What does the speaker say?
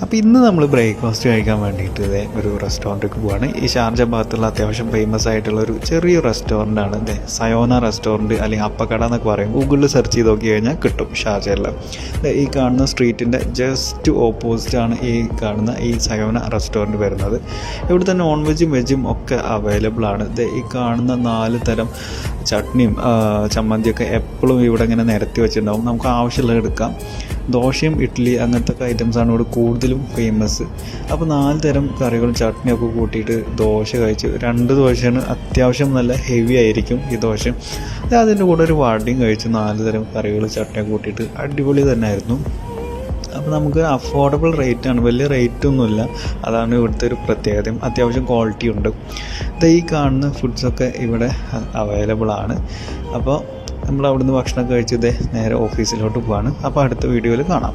അപ്പോൾ ഇന്ന് നമ്മൾ ബ്രേക്ക്ഫാസ്റ്റ് കഴിക്കാൻ വേണ്ടിയിട്ട് ഒരു റെസ്റ്റോറൻറ്റിലേക്ക് പോവാണ്. ഈ ഷാർജ ഭാഗത്തുള്ള അത്യാവശ്യം ഫേമസ് ആയിട്ടുള്ള ഒരു ചെറിയ റെസ്റ്റോറൻ്റാണ് സയോന റെസ്റ്റോറൻറ്റ്, അല്ലെങ്കിൽ അപ്പക്കട എന്നൊക്കെ പറയും. ഗൂഗിളിൽ സെർച്ച് ചെയ്ത് നോക്കി കഴിഞ്ഞാൽ കിട്ടും ഷാർജയിൽ. ഈ കാണുന്ന സ്ട്രീറ്റിൻ്റെ ജസ്റ്റ് ഓപ്പോസിറ്റാണ് ഈ കാണുന്ന ഈ സയോന റെസ്റ്റോറൻറ്റ് വരുന്നത്. ഇവിടുത്തെ നോൺ വെജും വെജും ഒക്കെ അവൈലബിൾ ആണ്. ഈ കാണുന്ന 4 തരം ചട്നിയും ചമ്മന്തിയൊക്കെ എപ്പോഴും ഇവിടെ ഇങ്ങനെ നിരത്തി വെച്ചിട്ടുണ്ടാവും. നമുക്ക് ആവശ്യമുള്ളത് എടുക്കാം. ദോശയും ഇഡ്ഡലി അങ്ങനത്തെ ഐറ്റംസാണ് ഇവിടെ കൂടുതലും ഫേമസ്. അപ്പോൾ 4 തരം കറികളും ചട്നിയൊക്കെ കൂട്ടിയിട്ട് ദോശ കഴിച്ച് 2 ദോശയാണ് അത്യാവശ്യം നല്ല ഹെവി ആയിരിക്കും ഈ ദോശ. അതിൻ്റെ കൂടെ ഒരു വടയും കഴിച്ച് 4 തരം കറികൾ ചട്നിയൊക്കെ കൂട്ടിയിട്ട് അടിപൊളി തന്നെ ആയിരുന്നു. അപ്പോൾ നമുക്ക് അഫോർഡബിൾ റേറ്റാണ്, വലിയ റേറ്റൊന്നുമില്ല. അതാണ് ഇവിടുത്തെ ഒരു പ്രത്യേകതയും. അത്യാവശ്യം ക്വാളിറ്റി ഉണ്ട്. ഈ കാണുന്ന ഫുഡ്സൊക്കെ ഇവിടെ അവൈലബിൾ ആണ്. അപ്പോൾ നമ്മൾ അവിടുന്ന് ഭക്ഷണം കഴിച്ചത് നേരെ ഓഫീസിലോട്ട് പോവാണ്. അപ്പോൾ അടുത്ത വീഡിയോയിൽ കാണാം.